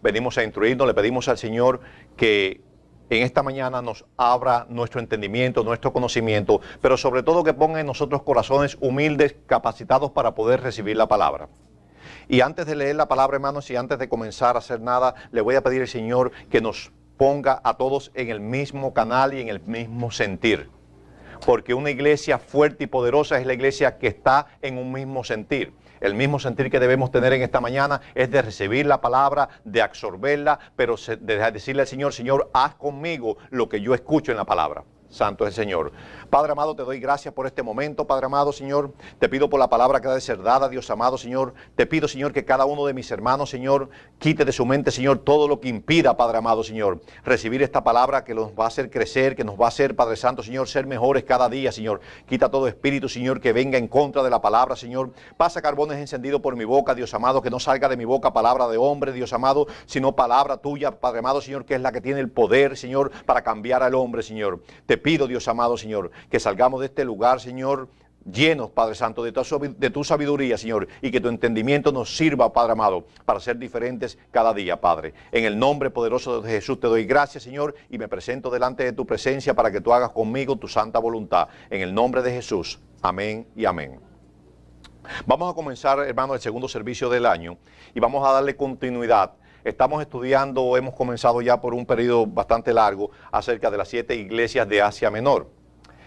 venimos a instruirnos, le pedimos al Señor que en esta mañana nos abra nuestro entendimiento, nuestro conocimiento, pero sobre todo que ponga en nosotros corazones humildes, capacitados para poder recibir la palabra. Y antes de leer la palabra, hermanos, y antes de comenzar a hacer nada, le voy a pedir al Señor que nos ponga a todos en el mismo canal y en el mismo sentir. Porque una iglesia fuerte y poderosa es la iglesia que está en un mismo sentir. El mismo sentir que debemos tener en esta mañana es de recibir la palabra, de absorberla, pero de decirle al Señor, Señor, haz conmigo lo que yo escucho en la palabra. Santo es el Señor. Padre amado, te doy gracias por este momento, Padre amado, Señor. Te pido por la palabra que ha de ser dada, Dios amado, Señor. Te pido, Señor, que cada uno de mis hermanos, Señor, quite de su mente, Señor, todo lo que impida, Padre amado, Señor, recibir esta palabra que nos va a hacer crecer, que nos va a hacer, Padre Santo, Señor, ser mejores cada día, Señor. Quita todo espíritu, Señor, que venga en contra de la palabra, Señor. Pasa carbones encendidos por mi boca, Dios amado, que no salga de mi boca palabra de hombre, Dios amado, sino palabra tuya, Padre amado, Señor, que es la que tiene el poder, Señor, para cambiar al hombre, Señor. Te pido, Dios amado, Señor, que salgamos de este lugar, Señor, llenos, Padre Santo, de tu sabiduría, Señor, y que tu entendimiento nos sirva, Padre amado, para ser diferentes cada día, Padre. En el nombre poderoso de Jesús te doy gracias, Señor, y me presento delante de tu presencia para que tú hagas conmigo tu santa voluntad. En el nombre de Jesús. Amén y amén. Vamos a comenzar, hermano, el segundo servicio del año y vamos a darle continuidad. Estamos estudiando, hemos comenzado ya por un periodo bastante largo acerca de las 7 iglesias de Asia Menor.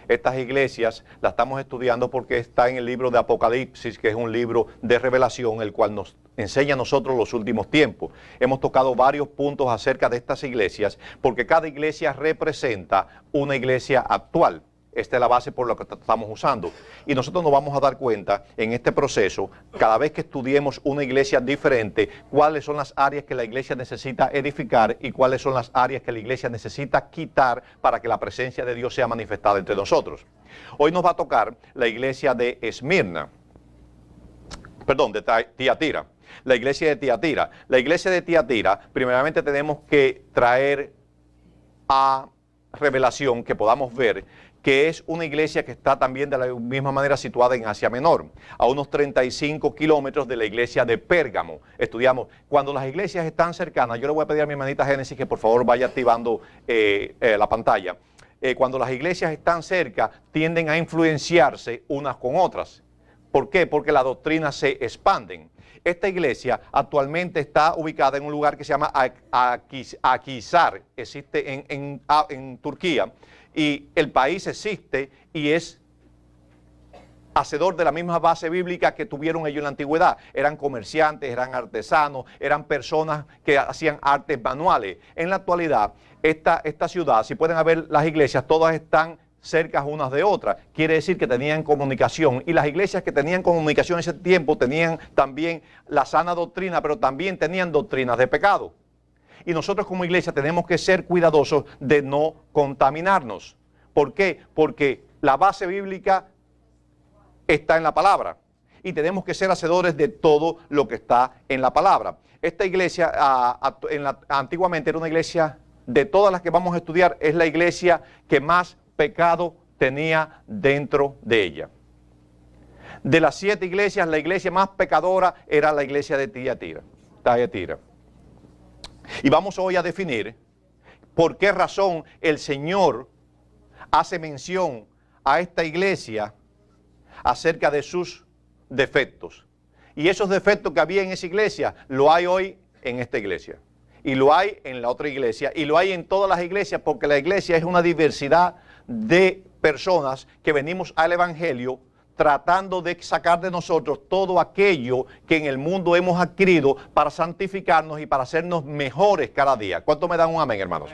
Estas iglesias las estamos estudiando porque está en el libro de Apocalipsis, que es un libro de revelación, el cual nos enseña a nosotros los últimos tiempos. Hemos tocado varios puntos acerca de estas iglesias porque cada iglesia representa una iglesia actual. Esta es la base por la que estamos usando. Y nosotros nos vamos a dar cuenta en este proceso, cada vez que estudiemos una iglesia diferente, cuáles son las áreas que la iglesia necesita edificar y cuáles son las áreas que la iglesia necesita quitar para que la presencia de Dios sea manifestada entre nosotros. Hoy nos va a tocar la iglesia de Esmirna, perdón, de Tiatira. La iglesia de Tiatira. La iglesia de Tiatira, primeramente tenemos que traer a revelación que podamos ver que es una iglesia que está también de la misma manera situada en Asia Menor, a unos 35 kilómetros de la iglesia de Pérgamo. Estudiamos, cuando las iglesias están cercanas, yo le voy a pedir a mi hermanita Génesis que por favor vaya activando la pantalla. Cuando las iglesias están cerca, tienden a influenciarse unas con otras. ¿Por qué? Porque las doctrinas se expanden. Esta iglesia actualmente está ubicada en un lugar que se llama Akhisar, existe en Turquía, y el país existe y es hacedor de la misma base bíblica que tuvieron ellos en la antigüedad. Eran comerciantes, eran artesanos, eran personas que hacían artes manuales. En la actualidad, esta ciudad, si pueden ver las iglesias, todas están cerca unas de otras. Quiere decir que tenían comunicación, y las iglesias que tenían comunicación en ese tiempo tenían también la sana doctrina, pero también tenían doctrinas de pecado. Y nosotros como iglesia tenemos que ser cuidadosos de no contaminarnos. ¿Por qué? Porque la base bíblica está en la palabra y tenemos que ser hacedores de todo lo que está en la palabra. Esta iglesia antiguamente era una iglesia, de todas las que vamos a estudiar, es la iglesia que más pecado tenía dentro de ella. De las 7 iglesias, la iglesia más pecadora era la iglesia de Tiatira. Y vamos hoy a definir por qué razón el Señor hace mención a esta iglesia acerca de sus defectos. Y esos defectos que había en esa iglesia, lo hay hoy en esta iglesia. Y lo hay en la otra iglesia. Y lo hay en todas las iglesias, porque la iglesia es una diversidad de personas que venimos al Evangelio tratando de sacar de nosotros todo aquello que en el mundo hemos adquirido para santificarnos y para hacernos mejores cada día. ¿Cuánto me dan un amén, hermanos?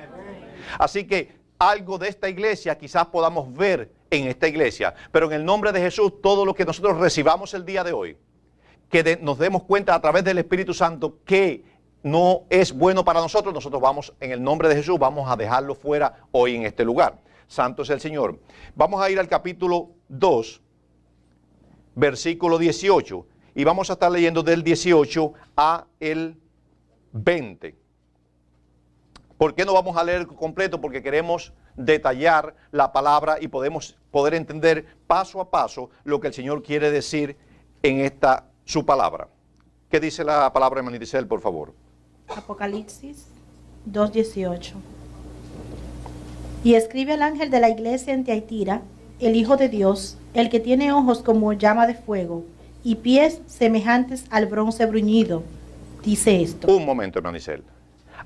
Así que algo de esta iglesia quizás podamos ver en esta iglesia, pero en el nombre de Jesús, todo lo que nosotros recibamos el día de hoy, que nos demos cuenta a través del Espíritu Santo que no es bueno para nosotros, nosotros vamos, en el nombre de Jesús, vamos a dejarlo fuera hoy en este lugar. Santo es el Señor. Vamos a ir al capítulo 2, versículo 18, y vamos a estar leyendo del 18 a el 20. ¿Por qué no vamos a leer completo? Porque queremos detallar la palabra y poder entender paso a paso lo que el Señor quiere decir en su palabra. ¿Qué dice la palabra de Manicel, por favor? Apocalipsis 2:18. Y escribe al ángel de la iglesia en Tiatira, el Hijo de Dios, el que tiene ojos como llama de fuego y pies semejantes al bronce bruñido, dice esto. Un momento, hermano Isel.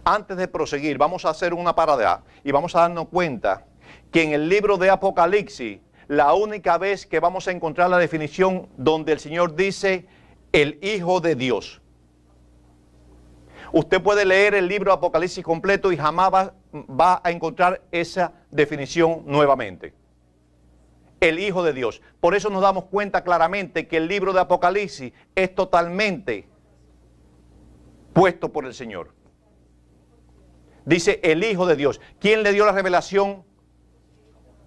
Antes de proseguir, vamos a hacer una parada y vamos a darnos cuenta que en el libro de Apocalipsis, la única vez que vamos a encontrar la definición donde el Señor dice el Hijo de Dios. Usted puede leer el libro de Apocalipsis completo y jamás va a encontrar esa definición nuevamente. El Hijo de Dios. Por eso nos damos cuenta claramente que el libro de Apocalipsis es totalmente puesto por el Señor. Dice el Hijo de Dios. ¿Quién le dio la revelación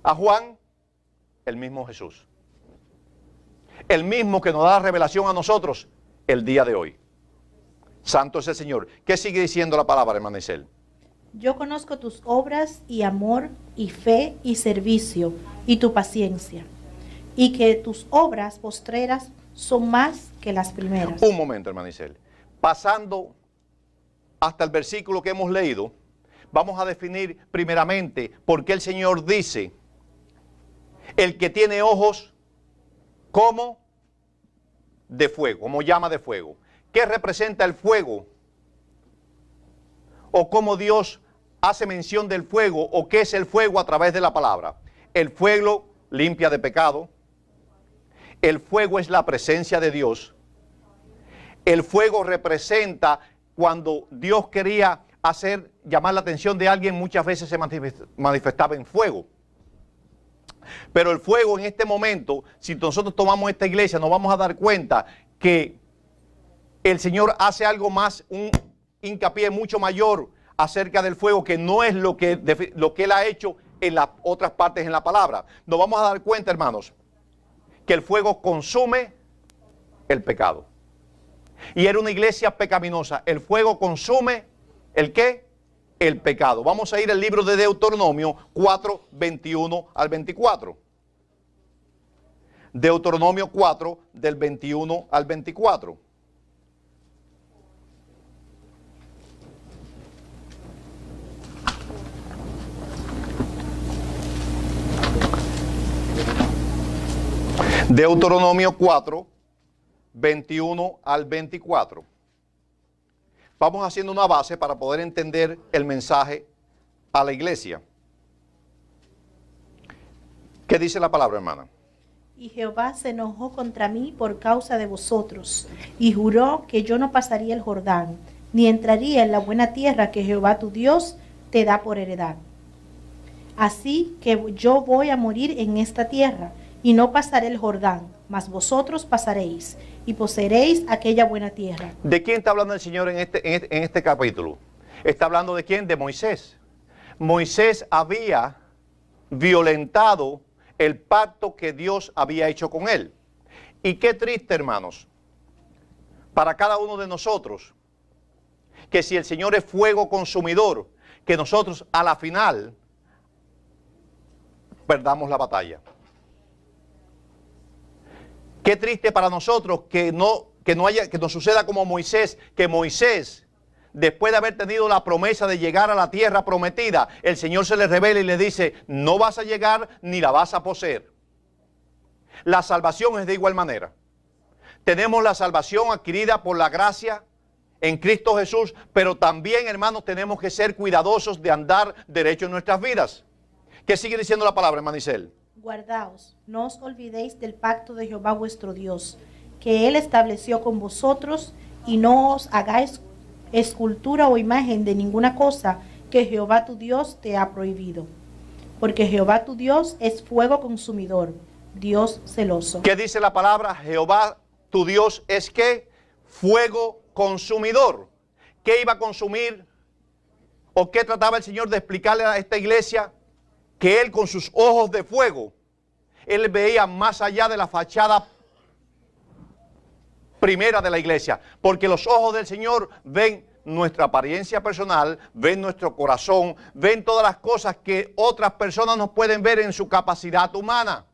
a Juan? El mismo Jesús. El mismo que nos da la revelación a nosotros el día de hoy. Santo es el Señor. ¿Qué sigue diciendo la palabra, hermano Isel? Yo conozco tus obras y amor y fe y servicio y tu paciencia, y que tus obras postreras son más que las primeras. Un momento, hermano Isel. Pasando hasta el versículo que hemos leído, vamos a definir primeramente por qué el Señor dice, el que tiene ojos como de fuego, como llama de fuego. ¿Qué representa el fuego? ¿O cómo Dios hace mención del fuego? ¿O qué es el fuego a través de la palabra? El fuego limpia de pecado. El fuego es la presencia de Dios. El fuego representa cuando Dios quería llamar la atención de alguien, muchas veces se manifestaba en fuego. Pero el fuego en este momento, si nosotros tomamos esta iglesia, nos vamos a dar cuenta que el Señor hace algo más, un hincapié mucho mayor acerca del fuego, que no es lo que Él ha hecho en las otras partes en la palabra. Nos vamos a dar cuenta, hermanos, que el fuego consume el pecado. Y era una iglesia pecaminosa. El fuego consume, ¿el qué? El pecado. Vamos a ir al libro de Deuteronomio 4, 21 al 24. Deuteronomio 4, del 21 al 24. Deuteronomio 4, 21 al 24. Vamos haciendo una base para poder entender el mensaje a la iglesia. ¿Qué dice la palabra, hermana? Y Jehová se enojó contra mí por causa de vosotros, y juró que yo no pasaría el Jordán, ni entraría en la buena tierra que Jehová tu Dios te da por heredad. Así que yo voy a morir en esta tierra, y no pasaré el Jordán, mas vosotros pasaréis, y poseeréis aquella buena tierra. ¿De quién está hablando el Señor en este capítulo? Está hablando de quién? De Moisés. Moisés había violentado el pacto que Dios había hecho con él. Y qué triste, hermanos, para cada uno de nosotros, que si el Señor es fuego consumidor, que nosotros a la final perdamos la batalla. Qué triste para nosotros que nos suceda como Moisés, que Moisés, después de haber tenido la promesa de llegar a la tierra prometida, el Señor se le revela y le dice, no vas a llegar ni la vas a poseer. La salvación es de igual manera. Tenemos la salvación adquirida por la gracia en Cristo Jesús, pero también, hermanos, tenemos que ser cuidadosos de andar derecho en nuestras vidas. ¿Qué sigue diciendo la palabra, hermano Isel? Guardaos, no os olvidéis del pacto de Jehová vuestro Dios, que Él estableció con vosotros, y no os hagáis escultura o imagen de ninguna cosa que Jehová tu Dios te ha prohibido. Porque Jehová tu Dios es fuego consumidor, Dios celoso. ¿Qué dice la palabra? Jehová tu Dios es ¿qué? Fuego consumidor. ¿Qué iba a consumir? ¿O qué trataba el Señor de explicarle a esta iglesia? Que Él con sus ojos de fuego, Él veía más allá de la fachada primera de la iglesia. Porque los ojos del Señor ven nuestra apariencia personal, ven nuestro corazón, ven todas las cosas que otras personas nos pueden ver en su capacidad humana.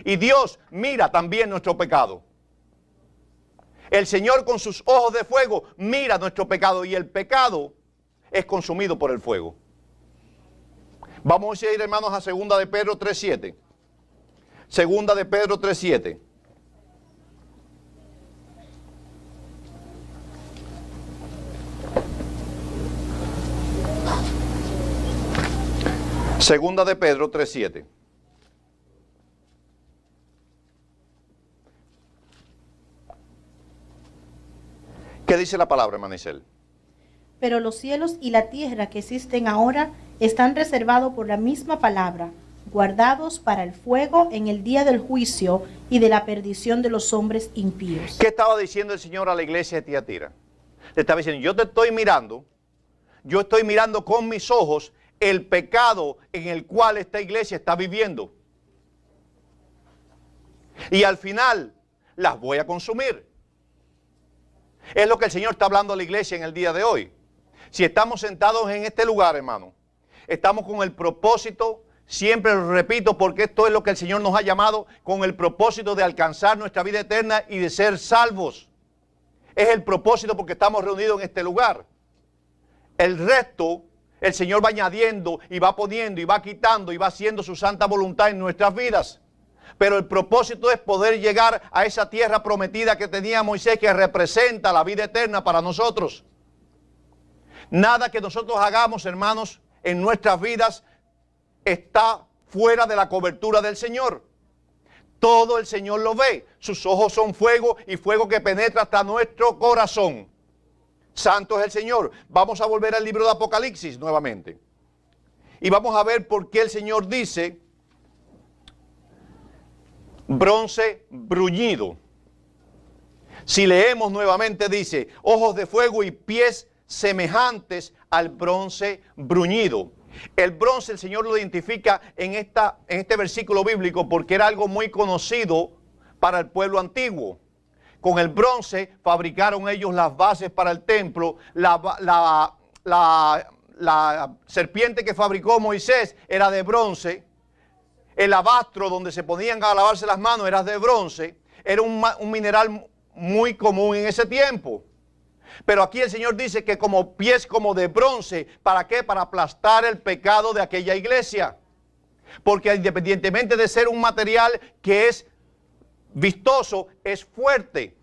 Y Dios mira también nuestro pecado. El Señor con sus ojos de fuego mira nuestro pecado y el pecado es consumido por el fuego. Vamos a ir, hermanos, a 2 de Pedro 3:7. 2 de Pedro 3:7. Segunda de Pedro 3:7. ¿Qué dice la palabra, hermana Isel? Pero los cielos y la tierra que existen ahora están reservados por la misma palabra, guardados para el fuego en el día del juicio y de la perdición de los hombres impíos. ¿Qué estaba diciendo el Señor a la iglesia de Tiatira? Le estaba diciendo, yo estoy mirando con mis ojos el pecado en el cual esta iglesia está viviendo. Y al final las voy a consumir. Es lo que el Señor está hablando a la iglesia en el día de hoy. Si estamos sentados en este lugar, hermano, estamos con el propósito, siempre lo repito, porque esto es lo que el Señor nos ha llamado, con el propósito de alcanzar nuestra vida eterna y de ser salvos. Es el propósito porque estamos reunidos en este lugar. El resto, el Señor va añadiendo y va poniendo y va quitando y va haciendo su santa voluntad en nuestras vidas. Pero el propósito es poder llegar a esa tierra prometida que tenía Moisés, que representa la vida eterna para nosotros. Nada que nosotros hagamos, hermanos, en nuestras vidas está fuera de la cobertura del Señor. Todo el Señor lo ve. Sus ojos son fuego y fuego que penetra hasta nuestro corazón. Santo es el Señor. Vamos a volver al libro de Apocalipsis nuevamente. Y vamos a ver por qué el Señor dice bronce bruñido. Si leemos nuevamente dice ojos de fuego y pies semejantes al bronce bruñido. El bronce el Señor lo identifica en este versículo bíblico porque era algo muy conocido para el pueblo antiguo. Con el bronce fabricaron ellos las bases para el templo. La serpiente que fabricó Moisés era de bronce. El alabastro donde se podían a lavarse las manos era de bronce. Era un mineral muy común en ese tiempo. Pero aquí el Señor dice que como pies como de bronce. ¿Para qué? Para aplastar el pecado de aquella iglesia. Porque independientemente de ser un material que es vistoso, es fuerte.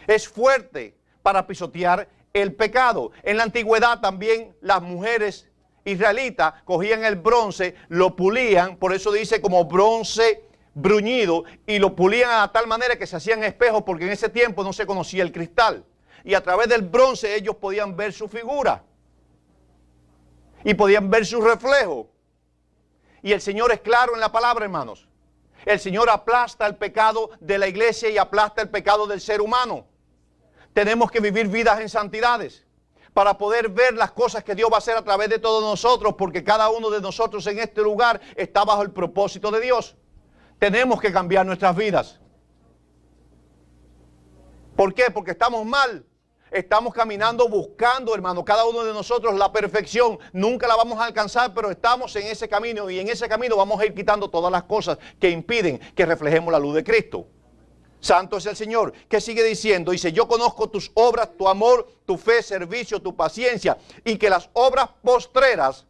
Es fuerte para pisotear el pecado. En la antigüedad también las mujeres israelitas cogían el bronce, lo pulían, por eso dice como bronce bruñido, y lo pulían a tal manera que se hacían espejos, porque en ese tiempo no se conocía el cristal. Y a través del bronce ellos podían ver su figura. Y podían ver su reflejo. Y el Señor es claro en la palabra, hermanos. El Señor aplasta el pecado de la iglesia y aplasta el pecado del ser humano. Tenemos que vivir vidas en santidades para poder ver las cosas que Dios va a hacer a través de todos nosotros, porque cada uno de nosotros en este lugar está bajo el propósito de Dios. Tenemos que cambiar nuestras vidas. ¿Por qué? Porque estamos mal. Estamos caminando buscando, hermano, cada uno de nosotros la perfección. Nunca la vamos a alcanzar, pero estamos en ese camino y en ese camino vamos a ir quitando todas las cosas que impiden que reflejemos la luz de Cristo. Santo es el Señor. ¿Qué sigue diciendo? Dice, yo conozco tus obras, tu amor, tu fe, servicio, tu paciencia, y que las obras postreras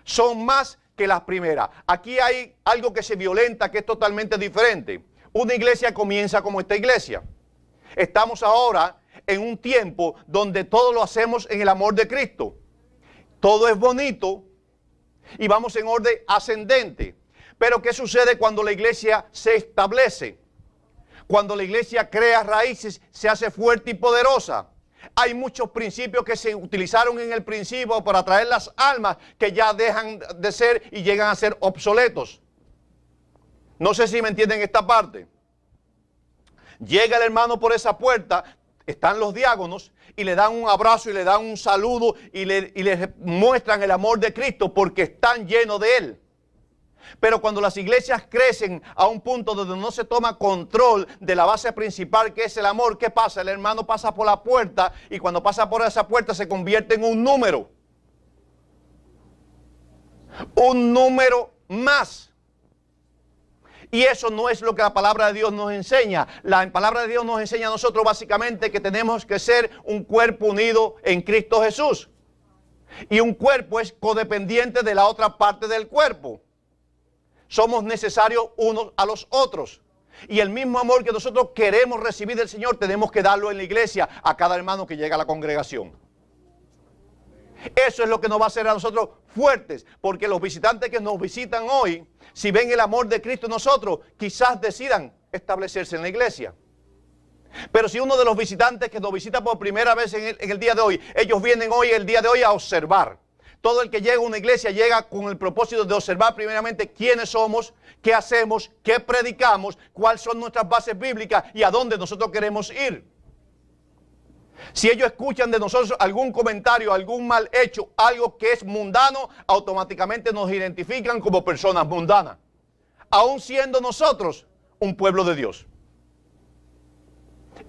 son más que las primeras. Aquí hay algo que se violenta, que es totalmente diferente. Una iglesia comienza como esta iglesia. Estamos ahora en un tiempo donde todo lo hacemos en el amor de Cristo. Todo es bonito y vamos en orden ascendente. Pero ¿qué sucede cuando la iglesia se establece? Cuando la iglesia crea raíces, se hace fuerte y poderosa. Hay muchos principios que se utilizaron en el principio para atraer las almas que ya dejan de ser y llegan a ser obsoletos. No sé si me entienden esta parte. Llega el hermano por esa puerta, están los diáconos y le dan un abrazo y le dan un saludo y le muestran el amor de Cristo porque están llenos de Él. Pero cuando las iglesias crecen a un punto donde no se toma control de la base principal que es el amor, ¿qué pasa? El hermano pasa por la puerta y cuando pasa por esa puerta se convierte en un número. Un número más. Y eso no es lo que la palabra de Dios nos enseña. La palabra de Dios nos enseña a nosotros básicamente que tenemos que ser un cuerpo unido en Cristo Jesús. Y un cuerpo es codependiente de la otra parte del cuerpo. Somos necesarios unos a los otros. Y el mismo amor que nosotros queremos recibir del Señor, tenemos que darlo en la iglesia a cada hermano que llega a la congregación. Eso es lo que nos va a hacer a nosotros fuertes, porque los visitantes que nos visitan hoy, si ven el amor de Cristo en nosotros, quizás decidan establecerse en la iglesia. Pero si uno de los visitantes que nos visita por primera vez en el día de hoy, ellos vienen hoy, el día de hoy, a observar. Todo el que llega a una iglesia llega con el propósito de observar primeramente quiénes somos, qué hacemos, qué predicamos, cuáles son nuestras bases bíblicas y a dónde nosotros queremos ir. Si ellos escuchan de nosotros algún comentario, algún mal hecho, algo que es mundano, automáticamente nos identifican como personas mundanas, aun siendo nosotros un pueblo de Dios.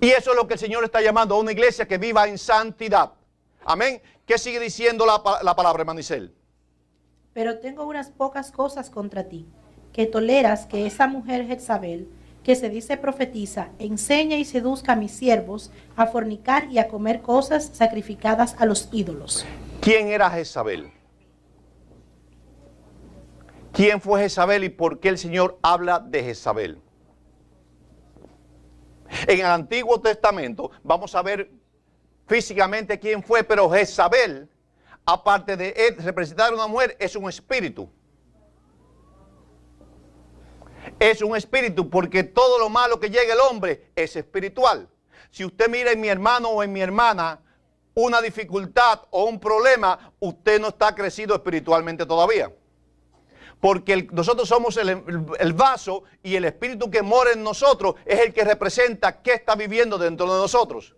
Y eso es lo que el Señor está llamando a una iglesia que viva en santidad. Amén. ¿Qué sigue diciendo la palabra, hermano Isel? Pero tengo unas pocas cosas contra ti, que toleras que esa mujer Jezabel, que se dice profetiza, enseña y seduzca a mis siervos a fornicar y a comer cosas sacrificadas a los ídolos. ¿Quién era Jezabel? ¿Quién fue Jezabel y por qué el Señor habla de Jezabel? En el Antiguo Testamento vamos a ver físicamente quién fue, pero Jezabel, aparte de representar a una mujer, es un espíritu. Es un espíritu, porque todo lo malo que llega al hombre es espiritual. Si usted mira en mi hermano o en mi hermana una dificultad o un problema, usted no está crecido espiritualmente todavía. Porque nosotros somos el vaso y el espíritu que mora en nosotros es el que representa qué está viviendo dentro de nosotros.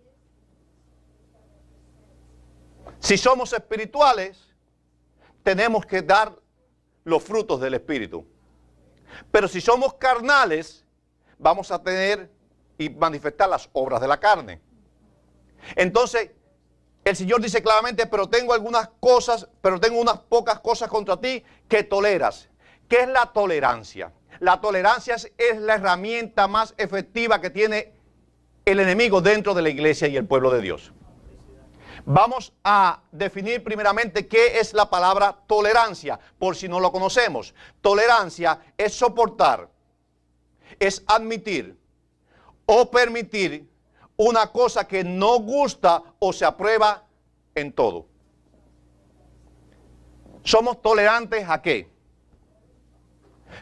Si somos espirituales, tenemos que dar los frutos del espíritu. Pero si somos carnales, vamos a tener y manifestar las obras de la carne. Entonces, el Señor dice claramente, pero tengo algunas cosas, pero tengo unas pocas cosas contra ti que toleras. ¿Qué es la tolerancia? La tolerancia es la herramienta más efectiva que tiene el enemigo dentro de la iglesia y el pueblo de Dios. Vamos a definir primeramente qué es la palabra tolerancia, por si no lo conocemos. Tolerancia es soportar, es admitir o permitir una cosa que no gusta o se aprueba en todo. ¿Somos tolerantes a qué?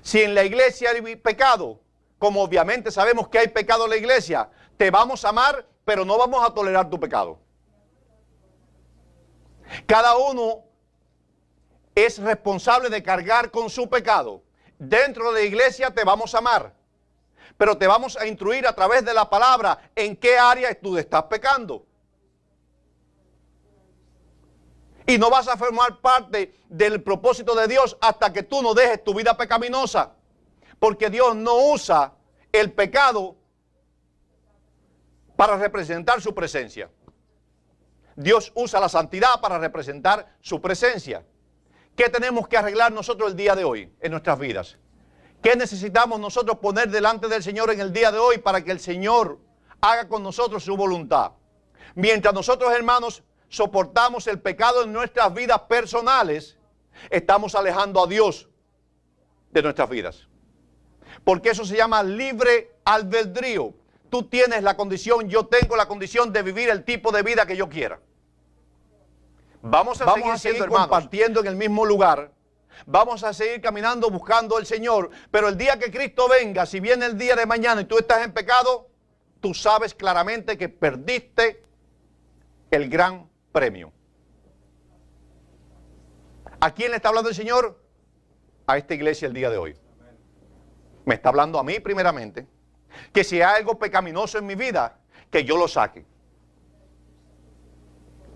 Si en la iglesia hay pecado, como obviamente sabemos que hay pecado en la iglesia, te vamos a amar, pero no vamos a tolerar tu pecado. Cada uno es responsable de cargar con su pecado. Dentro de la iglesia te vamos a amar, pero te vamos a instruir a través de la palabra en qué área tú estás pecando. Y no vas a formar parte del propósito de Dios hasta que tú no dejes tu vida pecaminosa. Porque Dios no usa el pecado para representar su presencia. Dios usa la santidad para representar su presencia. ¿Qué tenemos que arreglar nosotros el día de hoy en nuestras vidas? ¿Qué necesitamos nosotros poner delante del Señor en el día de hoy para que el Señor haga con nosotros su voluntad? Mientras nosotros, hermanos, soportamos el pecado en nuestras vidas personales, estamos alejando a Dios de nuestras vidas. Porque eso se llama libre albedrío. Tú tienes la condición, yo tengo la condición de vivir el tipo de vida que yo quiera. Vamos a seguir compartiendo en el mismo lugar. Vamos a seguir caminando buscando al Señor. Pero el día que Cristo venga, si viene el día de mañana y tú estás en pecado, tú sabes claramente que perdiste el gran premio. ¿A quién le está hablando el Señor? A esta iglesia el día de hoy. Me está hablando a mí primeramente. Que si hay algo pecaminoso en mi vida, que yo lo saque.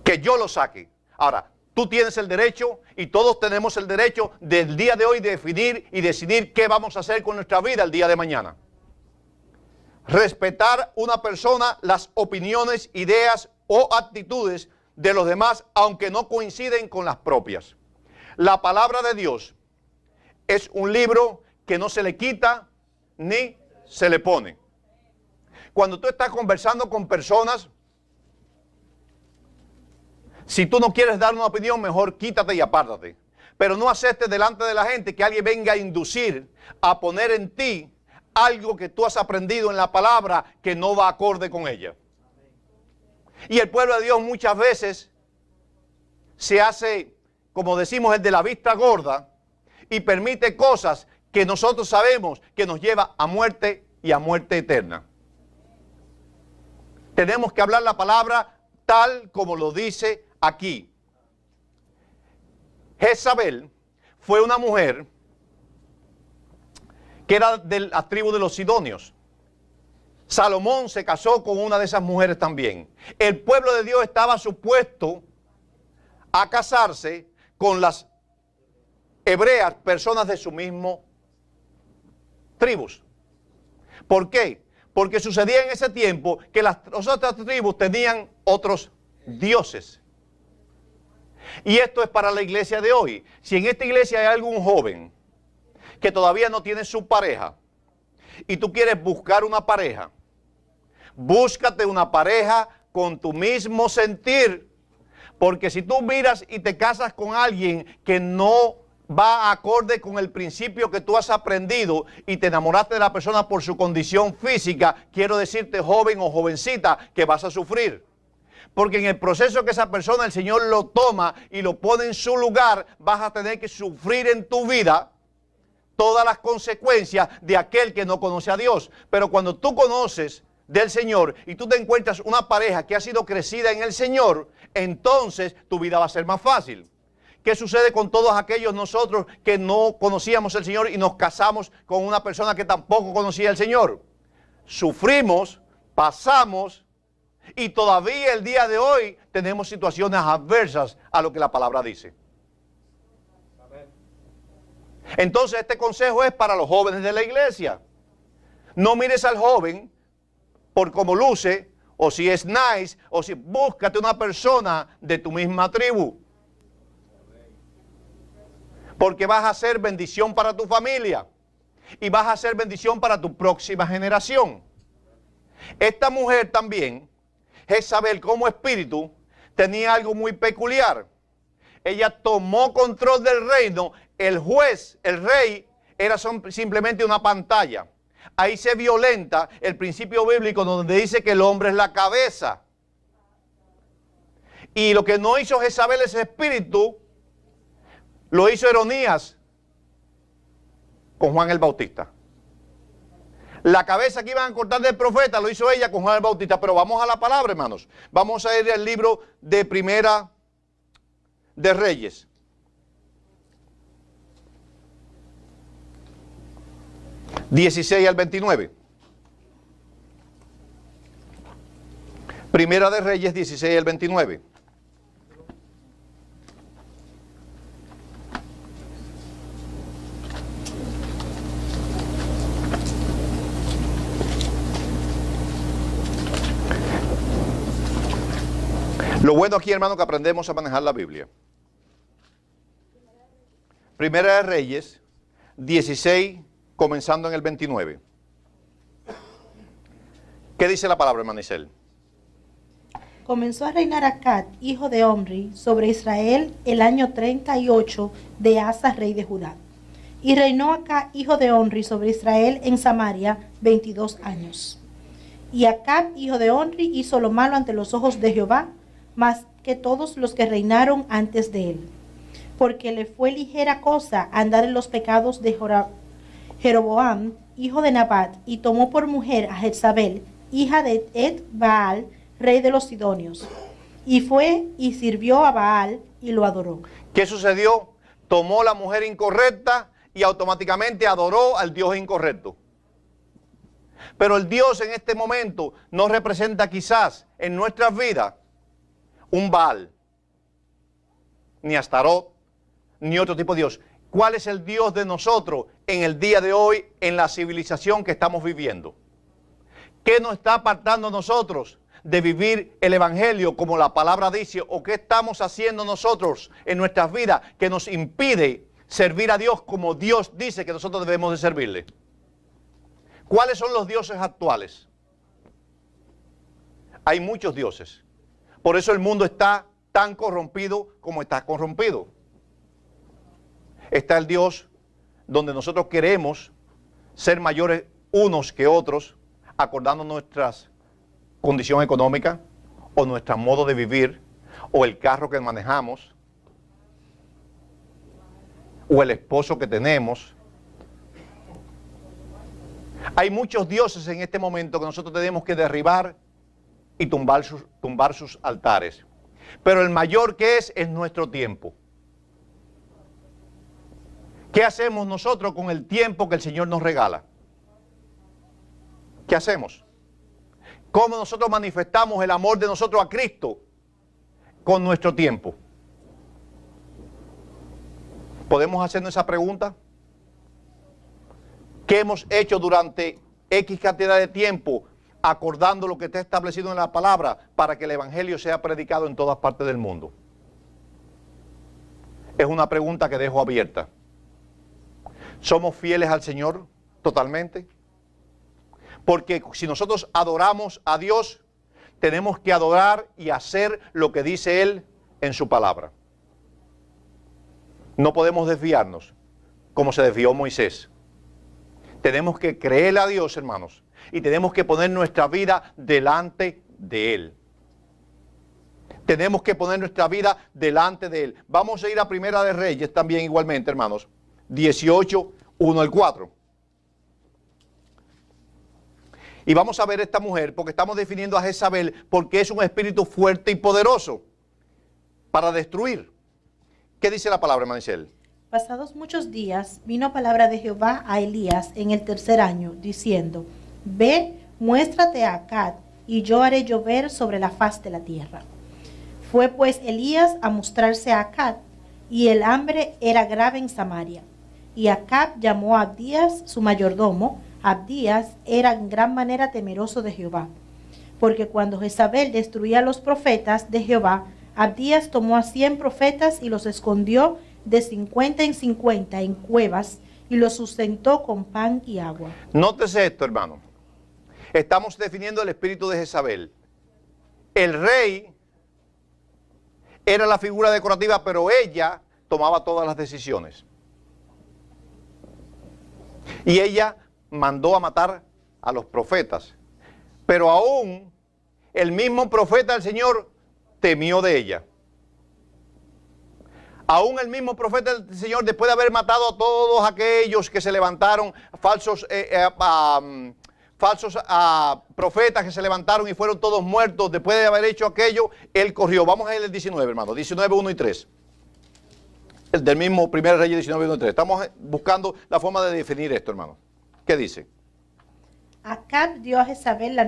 Que yo lo saque. Ahora, tú tienes el derecho y todos tenemos el derecho del día de hoy de definir y decidir qué vamos a hacer con nuestra vida el día de mañana. Respetar una persona, las opiniones, ideas o actitudes de los demás, aunque no coinciden con las propias. La palabra de Dios es un libro que no se le quita ni se le pone. Cuando tú estás conversando con personas, si tú no quieres dar una opinión, mejor quítate y apártate. Pero no aceptes delante de la gente que alguien venga a inducir, a poner en ti algo que tú has aprendido en la palabra que no va acorde con ella. Y el pueblo de Dios muchas veces se hace, como decimos, el de la vista gorda y permite cosas que nosotros sabemos que nos lleva a muerte y a muerte eterna. Tenemos que hablar la palabra tal como lo dice aquí. Jezabel fue una mujer que era de la tribu de los sidonios. Salomón se casó con una de esas mujeres también. El pueblo de Dios estaba supuesto a casarse con las hebreas, personas de su mismo tribus. ¿Por qué? Porque sucedía en ese tiempo que las otras tribus tenían otros dioses. Y esto es para la iglesia de hoy. Si en esta iglesia hay algún joven que todavía no tiene su pareja y tú quieres buscar una pareja, búscate una pareja con tu mismo sentir. Porque si tú miras y te casas con alguien que no va acorde con el principio que tú has aprendido y te enamoraste de la persona por su condición física, quiero decirte, joven o jovencita, que vas a sufrir. Porque en el proceso que esa persona, el Señor lo toma y lo pone en su lugar, vas a tener que sufrir en tu vida todas las consecuencias de aquel que no conoce a Dios. Pero cuando tú conoces del Señor y tú te encuentras una pareja que ha sido crecida en el Señor, entonces tu vida va a ser más fácil. ¿Qué sucede con todos aquellos nosotros que no conocíamos al Señor y nos casamos con una persona que tampoco conocía al Señor? Sufrimos, pasamos y todavía el día de hoy tenemos situaciones adversas a lo que la palabra dice. Entonces este consejo es para los jóvenes de la iglesia. No mires al joven por cómo luce, o si es nice, o si búscate una persona de tu misma tribu. Porque vas a ser bendición para tu familia y vas a ser bendición para tu próxima generación. Esta mujer también, Jezabel como espíritu, tenía algo muy peculiar. Ella tomó control del reino. El juez, el rey, era simplemente una pantalla. Ahí se violenta el principio bíblico donde dice que el hombre es la cabeza. Y lo que no hizo Jezabel, ese espíritu, lo hizo Heronías con Juan el Bautista. La cabeza que iban a cortar del profeta lo hizo ella con Juan el Bautista. Pero vamos a la palabra, hermanos. Vamos a ir al libro de Primera de Reyes. ...16 al 29. Primera de Reyes, 16 al 29. Lo bueno aquí, hermano, que aprendemos a manejar la Biblia. Primera de Reyes, 16, comenzando en el 29. ¿Qué dice la palabra, hermano Isel? Comenzó a reinar Acab, hijo de Omri, sobre Israel el año 38 de Asa, rey de Judá. Y reinó Acab, hijo de Omri, sobre Israel en Samaria 22 años. Y Acab, hijo de Omri, hizo lo malo ante los ojos de Jehová, más que todos los que reinaron antes de él. Porque le fue ligera cosa andar en los pecados de Jeroboam, hijo de Nabat, y tomó por mujer a Jezabel, hija de Et-Baal, rey de los sidonios. Y fue y sirvió a Baal y lo adoró. ¿Qué sucedió? Tomó la mujer incorrecta y automáticamente adoró al Dios incorrecto. Pero el Dios en este momento no representa quizás en nuestras vidas un Baal, ni Astarot, ni otro tipo de Dios. ¿Cuál es el Dios de nosotros en el día de hoy, en la civilización que estamos viviendo? ¿Qué nos está apartando a nosotros de vivir el Evangelio como la palabra dice? ¿O qué estamos haciendo nosotros en nuestras vidas que nos impide servir a Dios como Dios dice que nosotros debemos de servirle? ¿Cuáles son los dioses actuales? Hay muchos dioses. Por eso el mundo está tan corrompido como está corrompido. Está el Dios donde nosotros queremos ser mayores unos que otros, acordando nuestra condición económica, o nuestro modo de vivir, o el carro que manejamos, o el esposo que tenemos. Hay muchos dioses en este momento que nosotros tenemos que derribar y tumbar sus altares. Pero el mayor que es nuestro tiempo. ¿Qué hacemos nosotros con el tiempo que el Señor nos regala? ¿Qué hacemos? ¿Cómo nosotros manifestamos el amor de nosotros a Cristo con nuestro tiempo? ¿Podemos hacernos esa pregunta? ¿Qué hemos hecho durante X cantidad de tiempo acordando lo que está establecido en la palabra para que el Evangelio sea predicado en todas partes del mundo? Es una pregunta que dejo abierta. ¿Somos fieles al Señor totalmente? Porque si nosotros adoramos a Dios, tenemos que adorar y hacer lo que dice Él en su palabra. No podemos desviarnos como se desvió Moisés. Tenemos que creerle a Dios, hermanos, y tenemos que poner nuestra vida delante de Él. Tenemos que poner nuestra vida delante de Él. Vamos a ir a Primera de Reyes también igualmente, hermanos. 18, 1 al 4. Y vamos a ver esta mujer, porque estamos definiendo a Jezabel, porque es un espíritu fuerte y poderoso para destruir. ¿Qué dice la palabra, hermana Isel? Pasados muchos días, vino palabra de Jehová a Elías en el 3er año, diciendo: Ve, muéstrate a Acab, y yo haré llover sobre la faz de la tierra. Fue pues Elías a mostrarse a Acab, y el hambre era grave en Samaria. Y Acab llamó a Abdías, su mayordomo. Abdías era en gran manera temeroso de Jehová, porque cuando Jezabel destruía a los profetas de Jehová, Abdías tomó a 100 profetas y los escondió de 50 en 50 en cuevas, y los sustentó con pan y agua. Nótese esto, hermano. Estamos definiendo el espíritu de Jezabel. El rey era la figura decorativa, pero ella tomaba todas las decisiones. Y ella mandó a matar a los profetas. Pero aún el mismo profeta del Señor temió de ella. Aún el mismo profeta del Señor, después de haber matado a todos aquellos que se levantaron, falsos profetas que se levantaron y fueron todos muertos, después de haber hecho aquello, él corrió. Vamos a ver el 19, hermano, 19, 1 y 3. El del mismo Primer Reyes 19, 1 y 3. Estamos buscando la forma de definir esto, hermano. ¿Qué dice? Acab dio a Jezabel la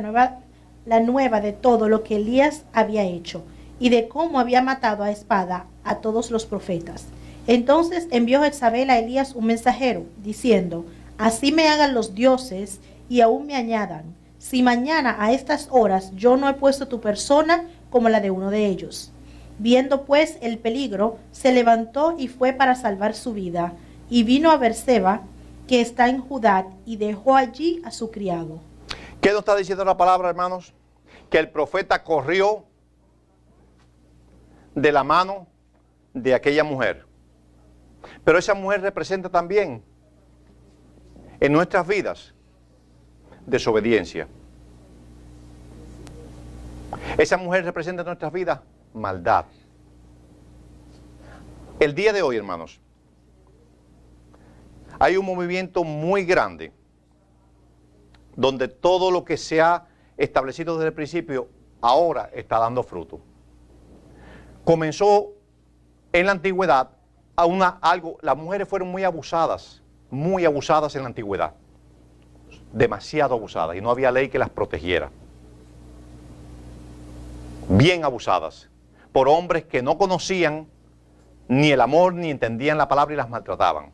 nueva de todo lo que Elías había hecho, y de cómo había matado a espada a todos los profetas. Entonces envió Jezabel a Elías un mensajero, diciendo: Así me hagan los dioses, y aún me añadan, si mañana a estas horas yo no he puesto tu persona como la de uno de ellos. Viendo pues el peligro, se levantó y fue para salvar su vida, y vino a Berseba, que está en Judá, y dejó allí a su criado. ¿Qué nos está diciendo la palabra, hermanos? Que el profeta corrió de la mano de aquella mujer. Pero esa mujer representa también en nuestras vidas desobediencia. Esa mujer representa en nuestras vidas maldad. El día de hoy, hermanos, hay un movimiento muy grande donde todo lo que se ha establecido desde el principio ahora está dando fruto. Comenzó en la antigüedad las mujeres fueron muy abusadas en la antigüedad, demasiado abusadas, y no había ley que las protegiera. Bien abusadas por hombres que no conocían ni el amor ni entendían la palabra y las maltrataban.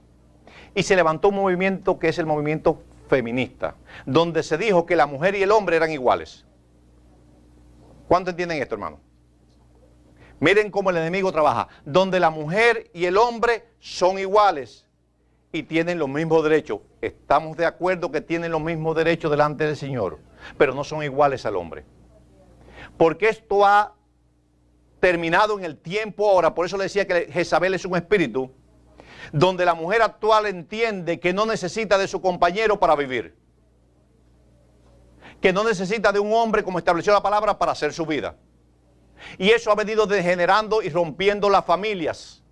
Y se levantó un movimiento que es el movimiento feminista, donde se dijo que la mujer y el hombre eran iguales. ¿Cuánto entienden esto, hermano? Miren cómo el enemigo trabaja, donde la mujer y el hombre son iguales. y tienen los mismos derechos. Estamos de acuerdo que tienen los mismos derechos delante del Señor, pero no son iguales al hombre. Porque esto ha terminado en el tiempo ahora, por eso le decía que Jezabel es un espíritu, donde la mujer actual entiende que no necesita de su compañero para vivir, que no necesita de un hombre, como estableció la palabra, para hacer su vida. Y eso ha venido degenerando y rompiendo las familias,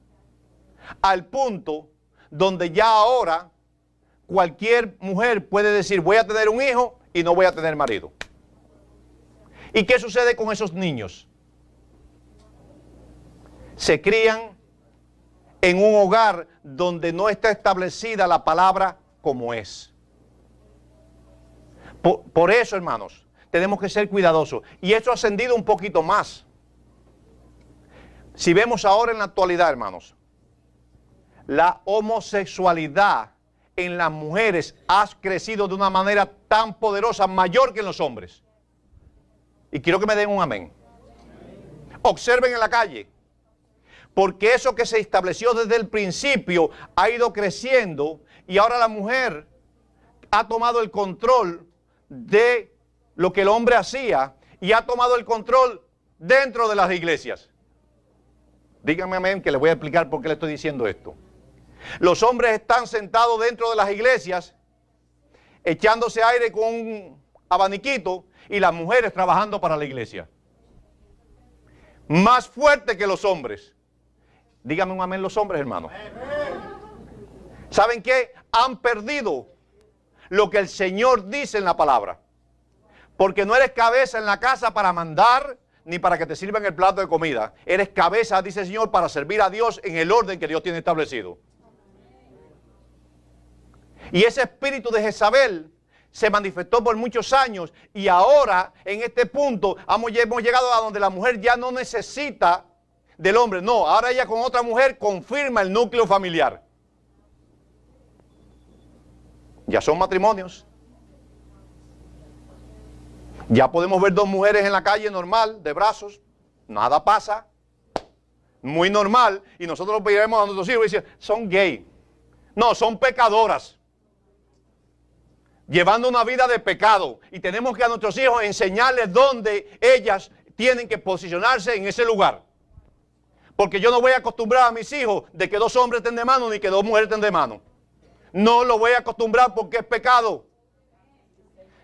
al punto donde ya ahora cualquier mujer puede decir, voy a tener un hijo y no voy a tener marido. ¿Y qué sucede con esos niños? Se crían en un hogar donde no está establecida la palabra como es. Por eso, hermanos, tenemos que ser cuidadosos. Y esto ha ascendido un poquito más. Si vemos ahora en la actualidad, hermanos, la homosexualidad en las mujeres ha crecido de una manera tan poderosa, mayor que en los hombres. Y quiero que me den un amén. Observen en la calle. Porque eso que se estableció desde el principio ha ido creciendo y ahora la mujer ha tomado el control de lo que el hombre hacía y ha tomado el control dentro de las iglesias. Díganme amén que les voy a explicar por qué le estoy diciendo esto. Los hombres están sentados dentro de las iglesias echándose aire con un abaniquito y las mujeres trabajando para la iglesia. Más fuerte que los hombres. Díganme un amén los hombres, hermanos. ¿Saben qué? Han perdido lo que el Señor dice en la palabra. Porque no eres cabeza en la casa para mandar, ni para que te sirvan el plato de comida. Eres cabeza, dice el Señor, para servir a Dios en el orden que Dios tiene establecido. Y ese espíritu de Jezabel se manifestó por muchos años y ahora, en este punto, hemos llegado a donde la mujer ya no necesita del hombre. No, ahora ella con otra mujer confirma el núcleo familiar. Ya son matrimonios. Ya podemos ver dos mujeres en la calle normal, de brazos. Nada pasa. Muy normal. Y nosotros lo pediremos a nuestros hijos y decimos, son gay. No, son pecadoras. Llevando una vida de pecado. Y tenemos que a nuestros hijos enseñarles dónde ellas tienen que posicionarse en ese lugar. Porque yo no voy a acostumbrar a mis hijos de que dos hombres estén de mano ni que dos mujeres estén de mano. No lo voy a acostumbrar porque es pecado.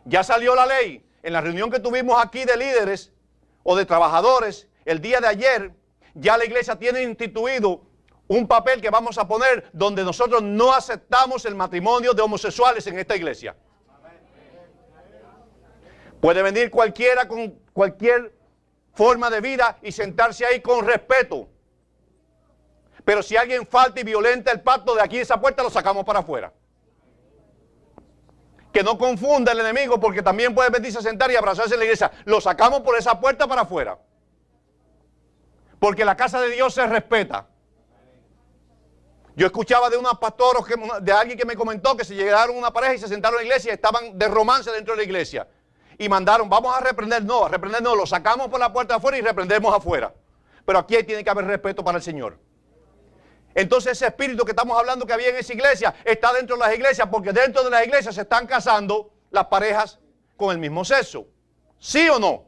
Ya salió la ley. En la reunión que tuvimos aquí de líderes o de trabajadores, el día de ayer, ya la iglesia tiene instituido un papel que vamos a poner donde nosotros no aceptamos el matrimonio de homosexuales en esta iglesia. Puede venir cualquiera con cualquier forma de vida y sentarse ahí con respeto. Pero si alguien falta y violenta el pacto de aquí de esa puerta, lo sacamos para afuera. Que no confunda el enemigo, porque también puede venirse a sentar y abrazarse en la iglesia. Lo sacamos por esa puerta para afuera. Porque la casa de Dios se respeta. Yo escuchaba de unos pastores, de alguien que me comentó que se llegaron una pareja y se sentaron en la iglesia y estaban de romance dentro de la iglesia. Y mandaron, vamos a reprender no, lo sacamos por la puerta de afuera y reprendemos afuera. Pero aquí tiene que haber respeto para el Señor. Entonces ese espíritu que estamos hablando que había en esa iglesia está dentro de las iglesias, porque dentro de las iglesias se están casando las parejas con el mismo sexo. ¿Sí o no?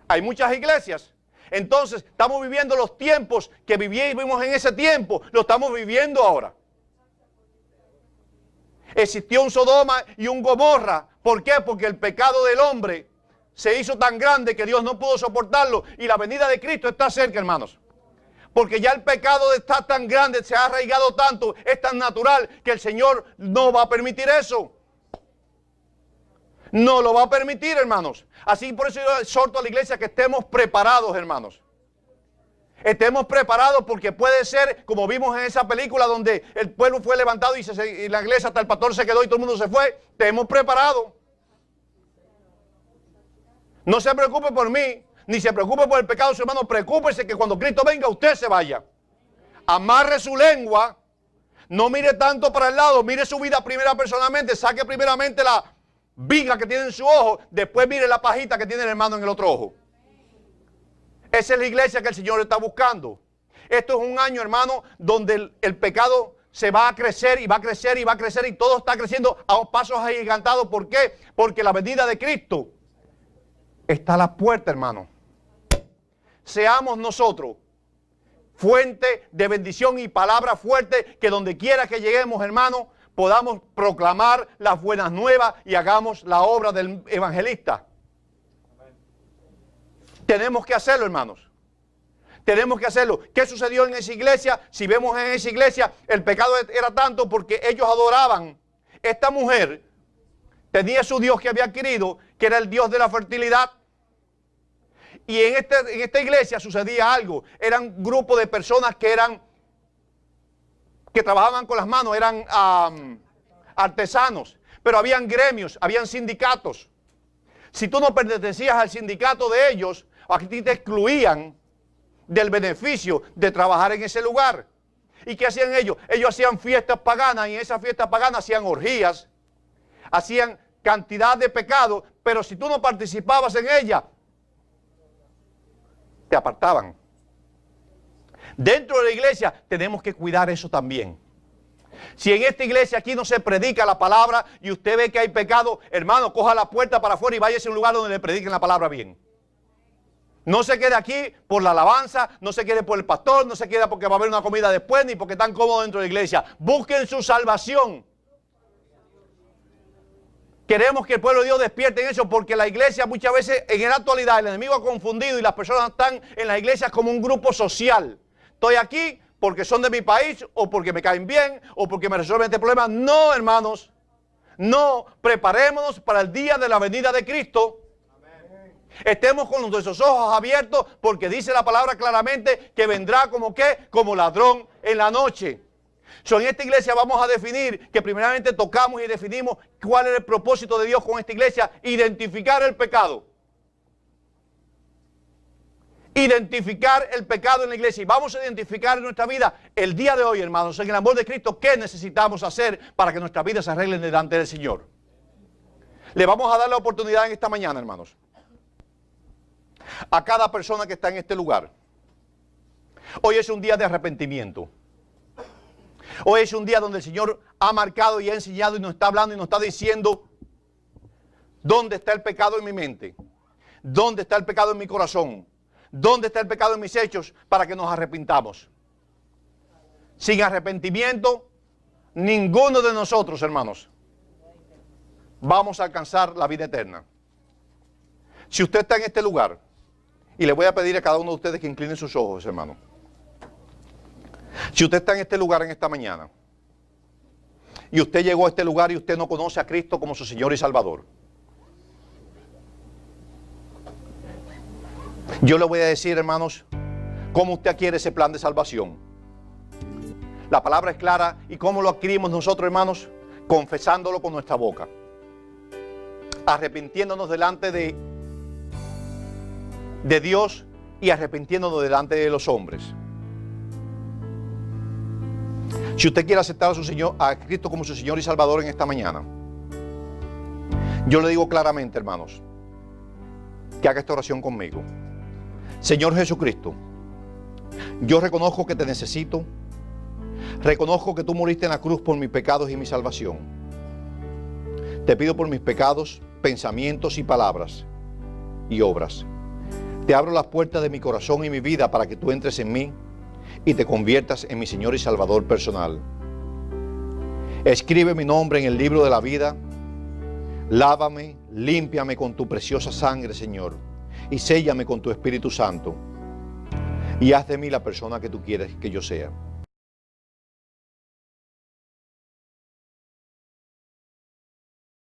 Hay muchas iglesias. Entonces estamos viviendo los tiempos que vivimos en ese tiempo, lo estamos viviendo ahora. Existió un Sodoma y un Gomorra. ¿Por qué? Porque el pecado del hombre se hizo tan grande que Dios no pudo soportarlo y la venida de Cristo está cerca, hermanos. Porque ya el pecado está tan grande, se ha arraigado tanto, es tan natural que el Señor no va a permitir eso. No lo va a permitir, hermanos. Así por eso yo exhorto a la iglesia que estemos preparados, hermanos. Estemos preparados porque puede ser, como vimos en esa película donde el pueblo fue levantado y la iglesia hasta el pastor se quedó y todo el mundo se fue. Estemos preparados. No se preocupe por mí. Ni se preocupe por el pecado de su hermano, preocúpese que cuando Cristo venga usted se vaya. Amarre su lengua, no mire tanto para el lado, mire su vida primera personalmente, saque primeramente la viga que tiene en su ojo, después mire la pajita que tiene el hermano en el otro ojo. Esa es la iglesia que el Señor está buscando. Esto es un año, hermano, donde el pecado se va a crecer y va a crecer y va a crecer y todo está creciendo a pasos agigantados. ¿Por qué? Porque la venida de Cristo está a la puerta, hermano. Seamos nosotros fuente de bendición y palabra fuerte, que donde quiera que lleguemos, hermano, podamos proclamar las buenas nuevas y hagamos la obra del evangelista. Tenemos que hacerlo, hermanos. Tenemos que hacerlo. ¿Qué sucedió en esa iglesia? Si vemos en esa iglesia, el pecado era tanto porque ellos adoraban. Esta mujer tenía su Dios que había adquirido, que era el Dios de la fertilidad. Y en esta iglesia sucedía algo. Eran un grupo de personas que trabajaban con las manos, eran artesanos. Pero habían gremios, habían sindicatos. Si tú no pertenecías al sindicato de ellos, aquí te excluían del beneficio de trabajar en ese lugar. ¿Y qué hacían ellos? Ellos hacían fiestas paganas y en esas fiestas paganas hacían orgías, hacían cantidad de pecados, pero si tú no participabas en ella, te apartaban. Dentro de la iglesia tenemos que cuidar eso también. Si en esta iglesia aquí no se predica la palabra y usted ve que hay pecado, hermano, coja la puerta para afuera y váyase a un lugar donde le prediquen la palabra bien. No se quede aquí por la alabanza, no se quede por el pastor, no se quede porque va a haber una comida después, ni porque están cómodos dentro de la iglesia. Busquen su salvación. Queremos que el pueblo de Dios despierte en eso, porque la iglesia muchas veces, en la actualidad, el enemigo ha confundido y las personas están en las iglesias como un grupo social. Estoy aquí porque son de mi país, o porque me caen bien, o porque me resuelven este problema. No, hermanos, no, preparémonos para el día de la venida de Cristo. Estemos con nuestros ojos abiertos, porque dice la palabra claramente que vendrá como ¿qué? Como ladrón en la noche. En esta iglesia vamos a definir, que primeramente tocamos y definimos cuál es el propósito de Dios con esta iglesia: identificar el pecado. Identificar el pecado en la iglesia. Y vamos a identificar en nuestra vida el día de hoy, hermanos, en el amor de Cristo, qué necesitamos hacer para que nuestras vidas se arreglen delante del Señor. Le vamos a dar la oportunidad en esta mañana, hermanos, a cada persona que está en este lugar. Hoy es un día de arrepentimiento. Hoy es un día donde el Señor ha marcado y ha enseñado y nos está hablando y nos está diciendo dónde está el pecado en mi mente, dónde está el pecado en mi corazón, dónde está el pecado en mis hechos, para que nos arrepintamos. Sin arrepentimiento, ninguno de nosotros, hermanos, vamos a alcanzar la vida eterna. Si usted está en este lugar, y le voy a pedir a cada uno de ustedes que incline sus ojos, hermano. Si usted está en este lugar en esta mañana, y usted llegó a este lugar y usted no conoce a Cristo como su Señor y Salvador, yo le voy a decir, hermanos, cómo usted adquiere ese plan de salvación. La palabra es clara. ¿Y cómo lo adquirimos nosotros, hermanos? Confesándolo con nuestra boca, arrepintiéndonos delante de Dios y arrepintiéndonos delante de los hombres. Si usted quiere aceptar a Cristo como su Señor y Salvador en esta mañana, yo le digo claramente, hermanos, que haga esta oración conmigo. Señor Jesucristo, yo reconozco que te necesito, reconozco que tú moriste en la cruz por mis pecados y mi salvación. Te pido por mis pecados, pensamientos y palabras y obras. Te abro las puertas de mi corazón y mi vida para que tú entres en mí y te conviertas en mi Señor y Salvador personal. Escribe mi nombre en el libro de la vida. Lávame, límpiame con tu preciosa sangre, Señor, y séllame con tu Espíritu Santo. Y haz de mí la persona que tú quieres que yo sea.